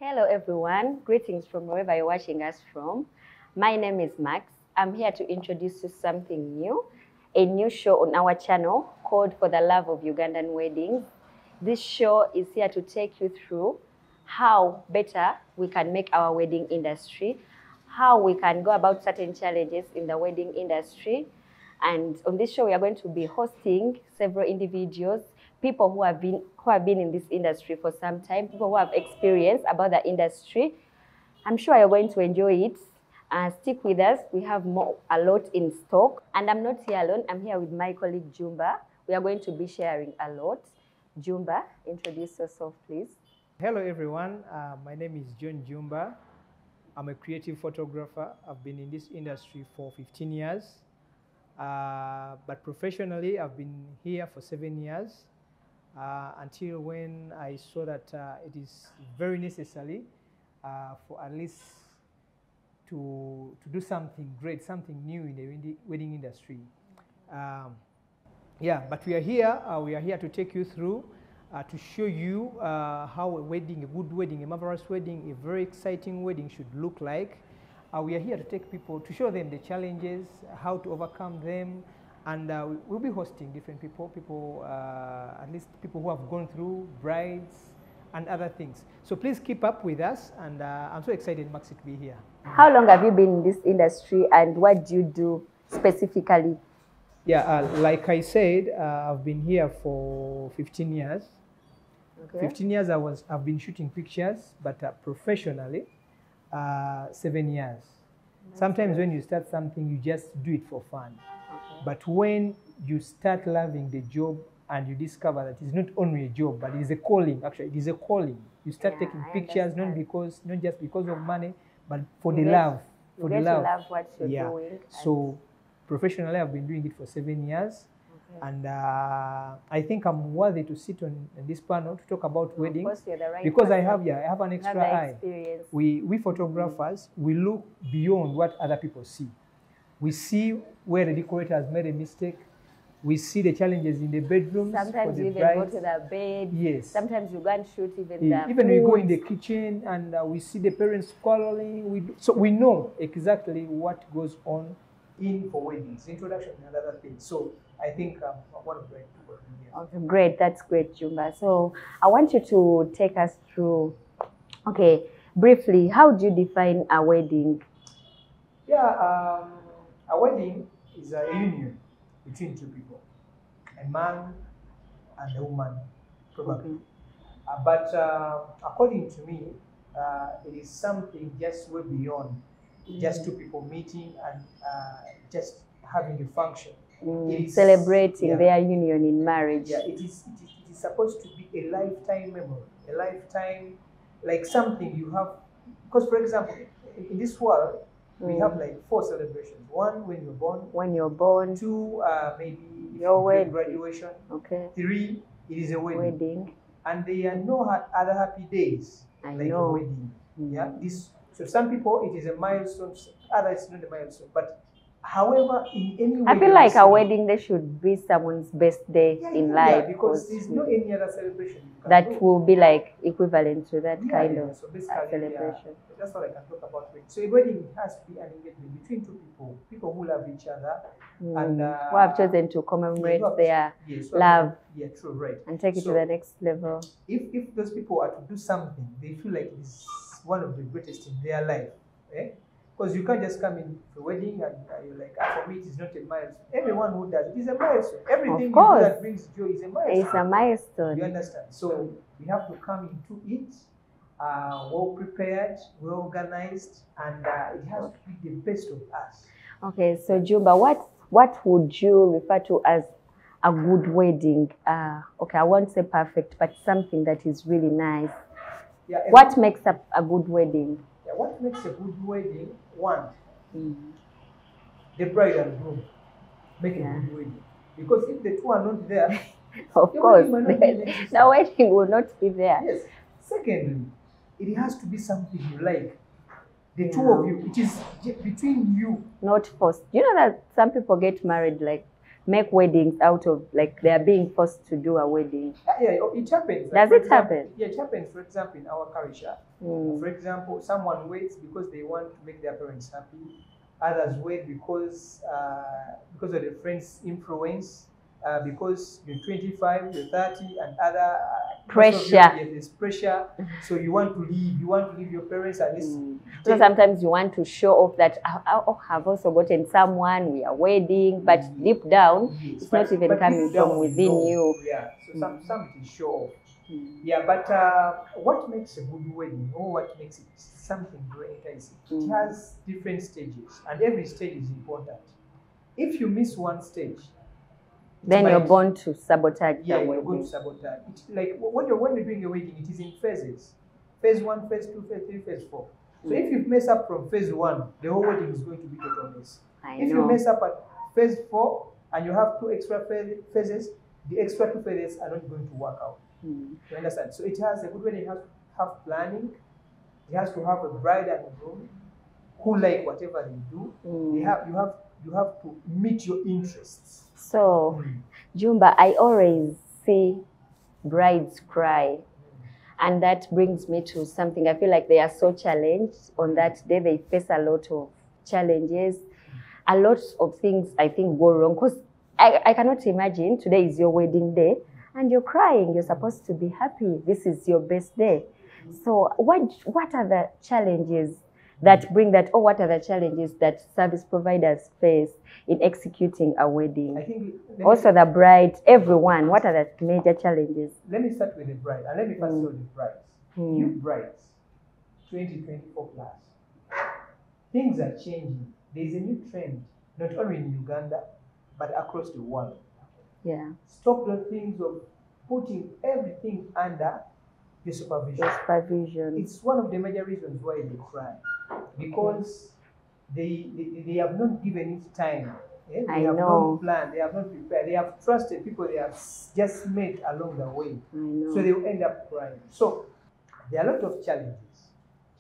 Hello everyone, greetings from wherever you're watching us from. My name is Max. I'm here to introduce you something new, a new show on our channel called For the Love of Ugandan Weddings. This show is here to take you through how better we can make our wedding industry, how we can go about certain challenges in the wedding industry. And on this show, we are going to be hosting several individuals, people who have been in this industry for some time, people who have experience about the industry. I'm sure you're going to enjoy it. Stick with us. We have a lot in stock. And I'm not here alone. I'm here with my colleague Juma. We are going to be sharing a lot. Juma, introduce yourself, please. Hello everyone, my name is Juma. I'm a creative photographer. I've been in this industry for 15 years. But professionally, I've been here for 7 years until when I saw that it is very necessary for at least to do something great, something new in the wedding industry. But we are here to take you through, to show you how a wedding, a good wedding, a marvelous wedding, a very exciting wedding should look like. We are here to take people, to show them the challenges, how to overcome them, and we'll be hosting different people, at least people who have gone through, brides, and other things. So please keep up with us, and I'm so excited, Maxi, to be here. How long have you been in this industry, and what do you do specifically? Yeah, like I said, I've been here for 15 years. Okay. 15 years I've been shooting pictures, but professionally, 7 years. Sometimes when you start something, you just do it for fun. Okay. But when you start loving the job and you discover that it's not only a job, but it is a calling. Actually, it is a calling. You start taking pictures not just because of money, but for the love. For the love. You love what you're doing. So professionally, I've been doing it for 7 years. Okay. And I think I'm worthy to sit on this panel to talk about weddings. Of course, you're the right because person. I have an extra eye. We photographers, we look beyond what other people see. We see where the decorator has made a mistake. We see the challenges in the bedrooms. Sometimes you even go to the bed. Yes. Sometimes you go and shoot even we go in the kitchen and we see the parents quarreling. So we know exactly what goes on for weddings, introduction and other things. So I think I'm one of the right people here. Okay, great. That's great, Juma. So I want you to take us through, briefly, how do you define a wedding? Yeah, a wedding is a union between two people, a man and a woman, probably. Okay. But according to me, it is something just way beyond just two people meeting and just having a function. Celebrating their union in marriage. Yeah, it is supposed to be a lifetime memory, a lifetime, like something you have. Because, for example, in this world, we have like 4 celebrations. 1, when you're born. When you're born. 2, maybe your wedding. Graduation. Okay. 3, it is a wedding. And there are no other happy days a wedding. Yeah. So some people, it is a milestone. Others, it's not a milestone. But however, in any way, I feel like a wedding, there should be someone's best day in life. Because there's no any other celebration that will be like equivalent to that kind of celebration. That's what I can talk about. So a wedding has to be an engagement between two people who love each other and who have chosen to commemorate their love. Yeah, true, right. And take it to the next level. If those people are to do something, they feel like it's one of the greatest in their life. Because you can't just come in for a wedding and you're like, for me, it is not a milestone. Everyone who does it is a milestone. Everything you do that brings joy is a milestone. It's a milestone. You understand? So we have to come into it well prepared, well organized, and it has to be the best of us. Okay, so Juma, what would you refer to as a good wedding? I won't say perfect, but something that is really nice. Yeah, what makes up a good wedding? Yeah, what makes a good wedding? 1, the bride and groom make a good wedding. Because if the two are not there, of course, the wedding will not be there. Yes. Secondly, it has to be something you like. The two of you, it is between you. Not forced. You know that some people get married like make weddings out of, like, they are being forced to do a wedding? Yeah, it happens. Does it happen? Yeah, it happens. For example, in our culture, for example, someone waits because they want to make their parents happy. Others wait because of their friends' influence. Because you're 25, you're 30, and other pressure. There's pressure. So you want to leave. You want to leave your parents at least. So sometimes you want to show off that I have also gotten someone, we are wedding, but deep down, it's not even coming from within you. Yeah. So some it is show off. Yeah, but what makes a good wedding, or what makes it something great, is it has different stages, and every stage is important. If you miss one stage, then you're born to sabotage. Yeah, you're going to sabotage. It's like when you're doing a wedding, it is in phases. Phase 1, phase 2, phase 3, phase 4. So if you mess up from phase 1, the whole wedding is going to be total mess. If you mess up at phase 4 and you have 2 extra phases, the extra 2 phases are not going to work out. You understand? So it has a good wedding. It has to have planning. It has to have a bride and a groom who like whatever they do. You have to meet your interests. So, Juma, I always see brides cry. And that brings me to something. I feel like they are so challenged on that day. They face a lot of challenges. A lot of things, I think, go wrong. Because I cannot imagine today is your wedding day and you're crying. You're supposed to be happy. This is your best day. So what are the challenges that bring that, or what are the challenges that service providers face in executing a wedding? I think also the bride, everyone, what are the major challenges? Let me start with the bride, and let me first tell the brides. You brides, 2024 plus, things are changing. There's a new trend, not only in Uganda, but across the world. Yeah. Stop the things of putting everything under the supervision. It's one of the major reasons why they cry, because they have not given it time. They have not planned, they have not prepared, they have trusted people they have just met along the way. So they will end up crying. So there are a lot of challenges.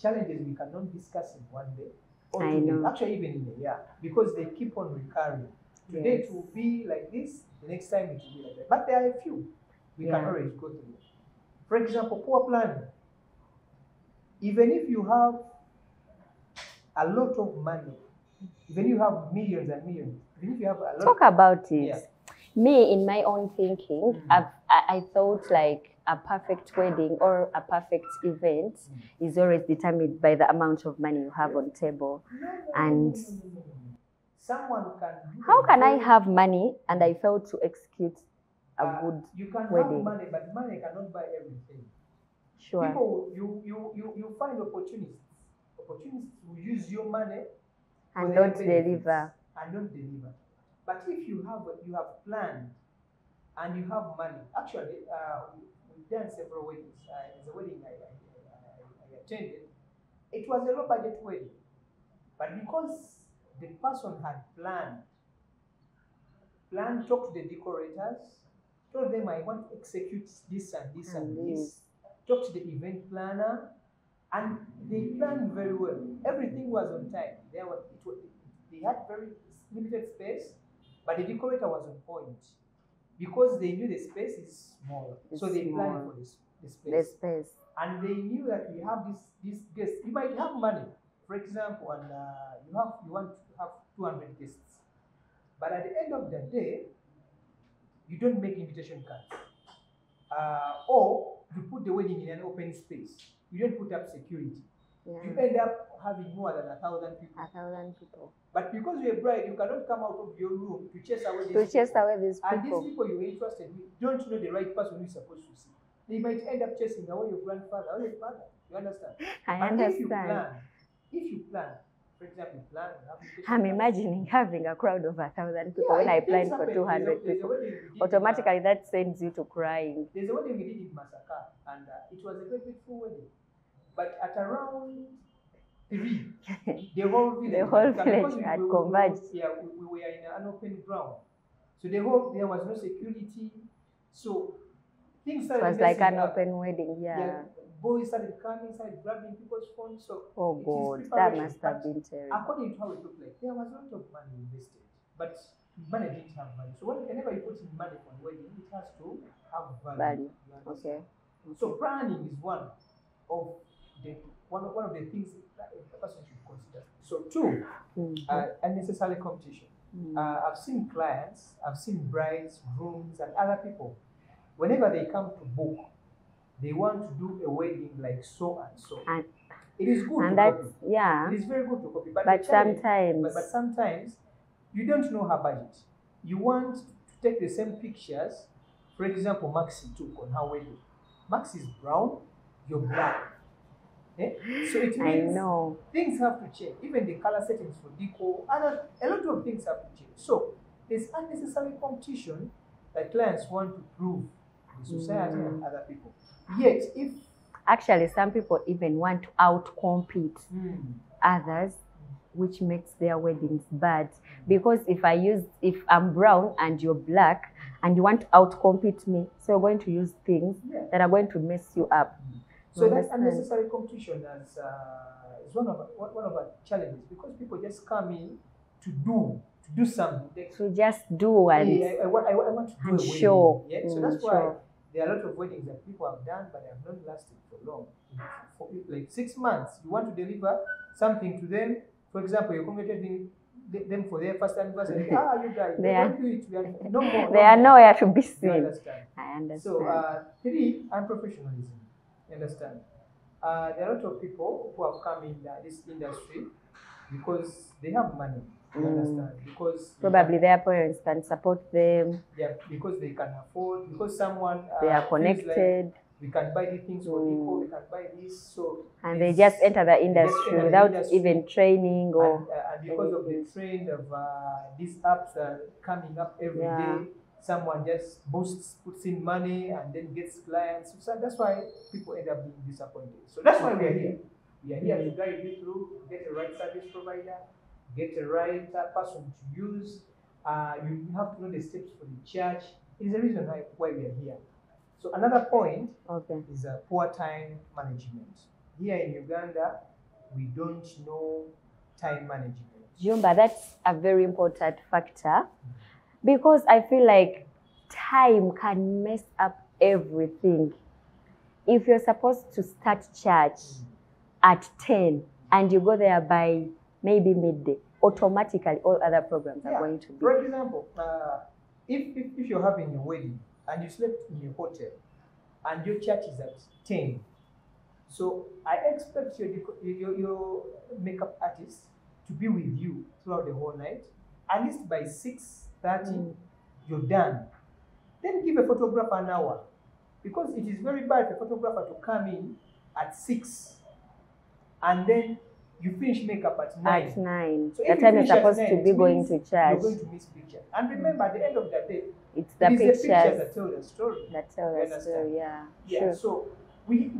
Challenges we cannot discuss in one day, or 2 days, actually even in a year, because they keep on recurring. Today it will be like this, the next time it will be like that. But there are a few we can always go through. For example, poor planning. Even if you have a lot of money, even if you have millions and millions, even if you have a lot. Talk about it. Me, in my own thinking, I thought like a perfect wedding or a perfect event is always determined by the amount of money you have on table. And someone can. How can I have money and I fail to execute a good you can wedding? Have money, but money cannot buy everything. Sure. People, you find opportunists. Opportunists will use your money and don't deliver. But if you have planned and you have money, actually, we've done several weddings. There's a wedding I attended. It was a low budget wedding, but because the person had planned, talked to the decorators, told them I want to execute this and this and this, talked to the event planner, and they planned very well. Everything was on time. They had very limited space, but the decorator was on point because they knew the space is small. So they planned for the space. And they knew that we have this guest. You might have money, for example, and you want to have 200 guests. But at the end of the day, you don't make invitation cards. Or you put the wedding in an open space. You don't put up security. You end up having more than 1,000 people. 1,000 people. But because you're a bride, you cannot come out of your room to chase away these people. And these people you're interested with don't know the right person you're supposed to see. They might end up chasing away your grandfather or your father. You understand? I understand. If you plan, for example, I'm imagining having a crowd of 1,000 people when I planned for 200 people. Automatically, that sends you to crying. There's a wedding we did in Masaka, and it was a very beautiful wedding. But at around 3, the whole village had converged. We were in an open ground. So there was no security. So things started. It was like an open wedding, Boys started coming, started grabbing people's phones. So oh God, that must have been terrible. According to how it looked like, there was a lot of money invested. But money didn't have value. So whenever you put in money for a wedding, it has to have value. Value. Okay. So planning is one of the things that a person should consider. So two, unnecessary competition. I've seen clients, I've seen brides, grooms, and other people. Whenever they come to book, they want to do a wedding like so and so. And it is good to copy. Yeah. It is very good to copy. But sometimes you don't know her budget. You want to take the same pictures. For example, Maxi took on her wedding. Max is brown, you're black. Eh? So it means things have to change. Even the color settings for decor, a lot of things have to change. So there's unnecessary competition that clients want to prove to the society and other people. Yet, if actually some people even want to out-compete others, which makes their weddings bad. Because if I'm brown and you're black and you want to out-compete me, so you're going to use things that are going to mess you up. So that unnecessary competition is one of our challenges, because people just come in to do something. To just do and I want to do a show. Yeah? So that's why there are a lot of weddings that people have done, but they have not lasted for long. For like 6 months, you want to deliver something to them. For example, you're congratulating them for their first anniversary. You guys, don't do it. No more. They are nowhere to be seen. You understand? I understand. So, three, unprofessionalism. You understand? There are a lot of people who have come in this industry because they have money. You understand? Because probably their parents can support them. Yeah, because they can afford, because someone they are connected. Like we can buy these things for people, we can buy this. So and they just enter the industry without even training or and because of the trend of these apps coming up every day, someone just puts in money and then gets clients. So that's why people end up being disappointed. So that's why we are here. We are here to guide you through, get the right service provider, get the right person to use. You have to know the steps for the church. It is the reason why we are here. So another point is poor time management. Here in Uganda, we don't know time management. Juma, that's a very important factor, because I feel like time can mess up everything. If you're supposed to start church at 10 and you go there by maybe midday, automatically all other programs are going to be. For example, if you're having a wedding and you slept in your hotel and your church is at 10, so I expect your makeup artist to be with you throughout the whole night. At least by 6:30, you're done. Then give a photographer an hour, because it is very bad for a photographer to come in at 6 and then you finish makeup at 9. At 9. So the time you're supposed to be going to church. You're going to miss pictures. And remember, at the end of the day, it's the pictures that tell the story. That tell the story, yeah. Sure. So we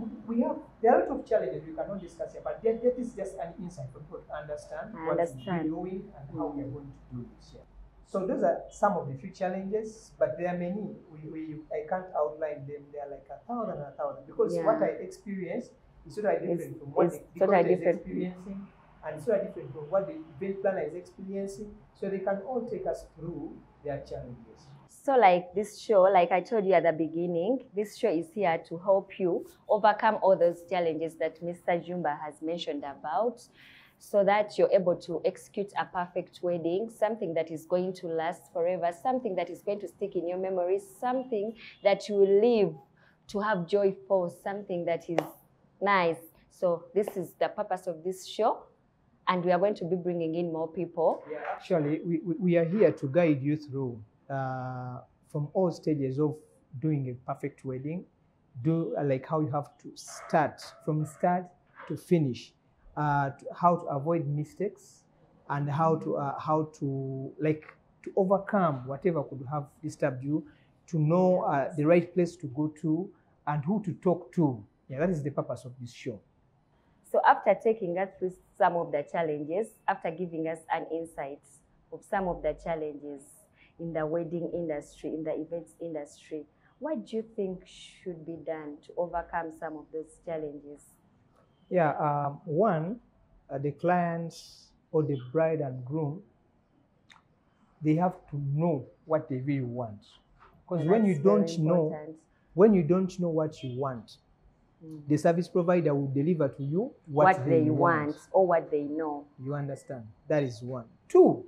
have, there are a lot of challenges we cannot discuss here, but that is just an insight for people to understand what we're doing and how we are going to do this here. So those are some of the few challenges, but there are many. I can't outline them. They are like 1,000, because what I experienced is totally different from what the decorator is experiencing, and it's totally different from what the event planner is experiencing. So they can all take us through their challenges. So like this show, like I told you at the beginning, this show is here to help you overcome all those challenges that Mr. Juma has mentioned about, so that you're able to execute a perfect wedding, something that is going to last forever, something that is going to stick in your memories, something that you will live to have joy for, something that is nice. So this is the purpose of this show, and we are going to be bringing in more people. Yeah, actually, we are here to guide you through from all stages of doing a perfect wedding, like how you have to start, from start to finish, how to avoid mistakes, and how to overcome whatever could have disturbed you, to know the right place to go to and who to talk to. Yeah, that is the purpose of this show. So after taking us through some of the challenges, after giving us an insight of some of the challenges in the wedding industry, in the events industry, what do you think should be done to overcome some of those challenges? Yeah, one, the clients or the bride and groom they have to know what they really want. Because Yeah, when you that's don't very know, important. when you don't know what you want, the service provider will deliver to you What they want or what they know. You understand? That is one. Two,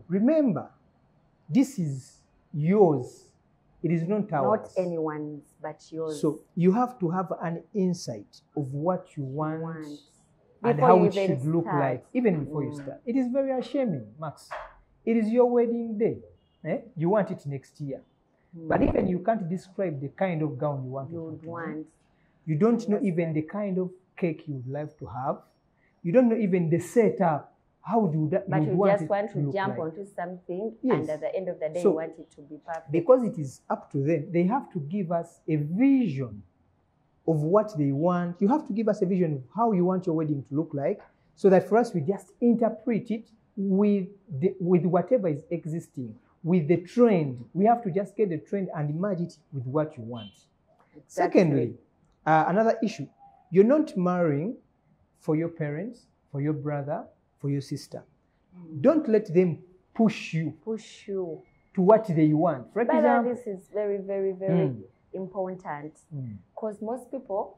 remember, this is yours. It is not ours. Not anyone's, but yours. So you have to have an insight of what you want and Before how you it even should look start. like, even before you start. It is very ashamed, Max. It is your wedding day. You want it next year. But even you can't describe the kind of gown you want to put on. You don't know even the kind of cake you would like to have. You don't know even the setup. How would you that? But you just want to jump like. onto something, Yes. and at the end of the day, So, you want it to be perfect. Because it is up to them, they have to give us a vision of what they want. You have to give us a vision of how you want your wedding to look like, so that for us we just interpret it with whatever is existing, with the trend. We have to just get the trend and merge it with what you want. Exactly. Secondly, another issue, you're not marrying for your parents, for your brother, for your sister. Don't let them push you to what they want. For example, this is very, very, very important, because most people,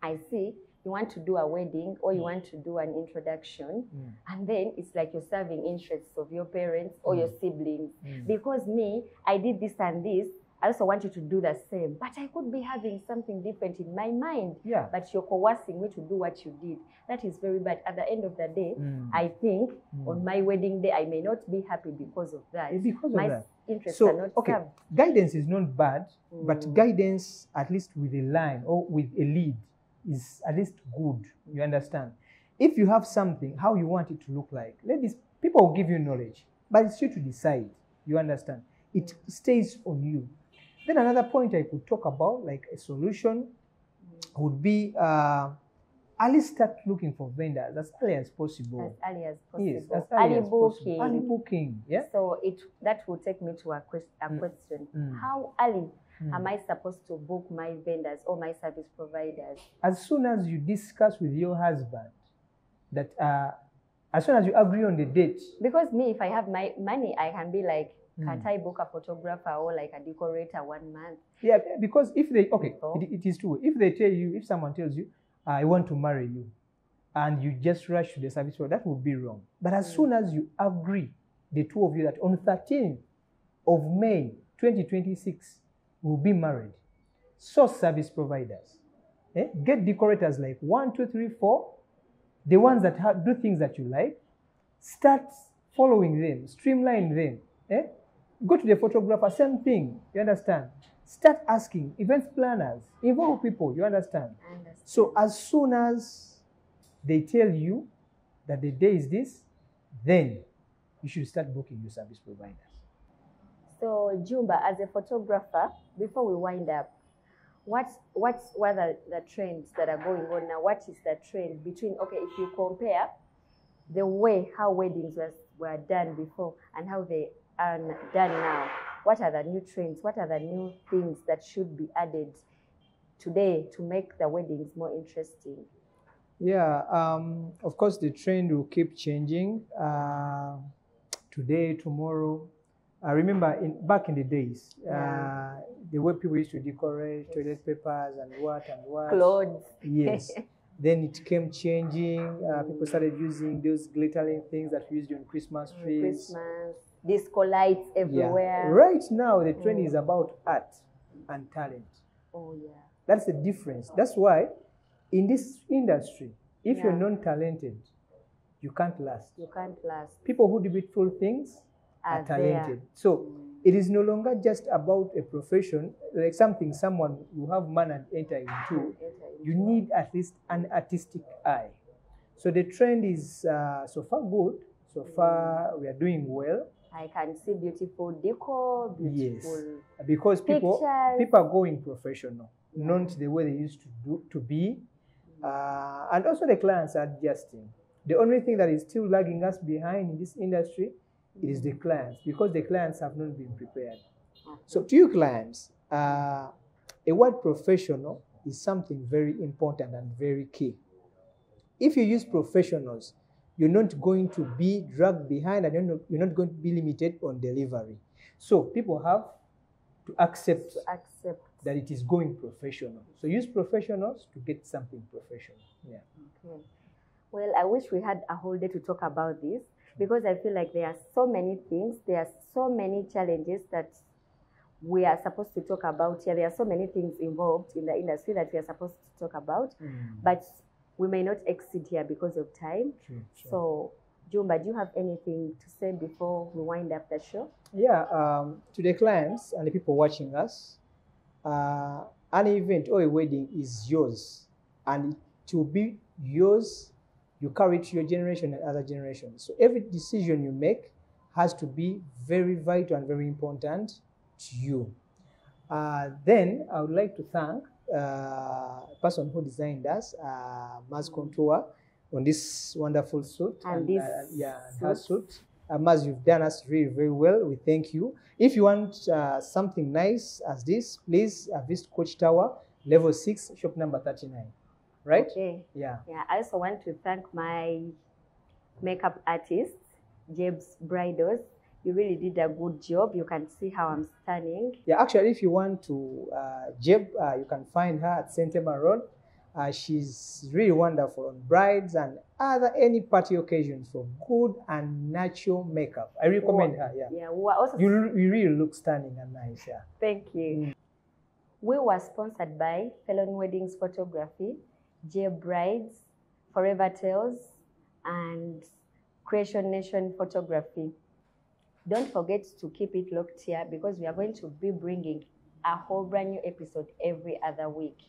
I see, you want to do a wedding or you want to do an introduction, and then it's like you're serving interests of your parents or your siblings. Because me, I did this and this, I also want you to do the same. But I could be having something different in my mind. Yeah. But you're coercing me to do what you did. That is very bad. At the end of the day, I think on my wedding day, I may not be happy because of that. Because of my interests so, are not served. Guidance is not bad, but guidance, at least with a line or with a lead, is at least good. You understand? If you have something, how you want it to look like, let these people will give you knowledge, but it's you to decide. You understand? It stays on you. Then another point I could talk about, like a solution, would be at least start looking for vendors as early as possible. As early as possible. Yes, as early as possible. Early booking. Yeah. So that will take me to a question. How early am I supposed to book my vendors or my service providers? As soon as you discuss with your husband that, as soon as you agree on the date. Because me, if I have my money, I can be like, can't I book a photographer or like a decorator 1 month? Yeah, because if they, it is true. If they tell you, if someone tells you, I want to marry you, and you just rush to the service provider, that would be wrong. But as soon as you agree, the two of you, that on 13th of May 2026, we'll be married, source service providers. Get decorators like 1, 2, 3, 4, the ones that do things that you like. Start following them, streamline them. Go to the photographer, same thing, you understand? Start asking event planners, involve people, you understand? So as soon as they tell you that the day is this, then you should start booking your service providers. So Juma, as a photographer, before we wind up, what are the trends that are going on now? What is the trend between, if you compare the way how weddings were done before and how they are done now, what are the new trends? What are the new things that should be added today to make the weddings more interesting? Yeah, of course the trend will keep changing. Today, tomorrow. I remember back in the days, the way people used to decorate toilet papers and what. Clothes. Yes. Then it came changing. People started using those glittering things that we used on Christmas trees. Christmas. Disco lights everywhere. Yeah. Right now, the trend is about art and talent. Oh, yeah. That's the difference. That's why in this industry, if you're non-talented, you can't last. You can't last. People who do beautiful things are talented. So it is no longer just about a profession, like someone you have money and enter into. You need at least an artistic eye. So the trend is so far good. So far we are doing well. I can see beautiful decor, beautiful because people are going professional, not the way they used to be. And also the clients are adjusting. The only thing that is still lagging us behind in this industry is the clients, because the clients have not been prepared. So to you clients, a word professional is something very important and very key. If you use professionals, you're not going to be dragged behind, and you're not going to be limited on delivery. So people have to accept that it is going professional. So use professionals to get something professional. Yeah. Okay. Well, I wish we had a whole day to talk about this, because I feel like there are so many things, there are so many challenges that we are supposed to talk about here. There are so many things involved in the industry that we are supposed to talk about, but we may not exceed here because of time. Sure. So, Juma, do you have anything to say before we wind up the show? Yeah, to the clients and the people watching us, an event or a wedding is yours, and to be yours, you carry it to your generation and other generations. So every decision you make has to be very vital and very important to you. Then I would like to thank the person who designed us, Maz Contour, on this wonderful suit. And this her suit. Maz, you've done us really very well. We thank you. If you want something nice as this, please visit Coach Tower, level 6, shop number 39. Right? Okay. Yeah. I also want to thank my makeup artist, Jeb's Bridals. You really did a good job. You can see how I'm stunning. Yeah, actually, if you want to Jeb, you can find her at St. Emma Road. She's really wonderful on brides and any party occasions for good and natural makeup. I recommend her. Yeah. Yeah. Also, you really look stunning and nice. Yeah. Thank you. We were sponsored by FELLONE Weddings Photography, Jeb Brides, Forever Tales, and Creation Nation Photography. Don't forget to keep it locked here, because we are going to be bringing a whole brand new episode every other week.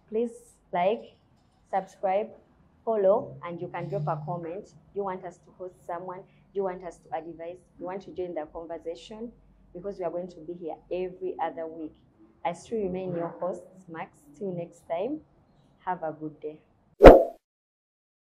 Please like, subscribe, follow, and you can drop a comment. Do you want us to host someone? Do you want us to advise? Do you want to join the conversation? Because we are going to be here every other week. I still remain your host, Max. Till next time, have a good day.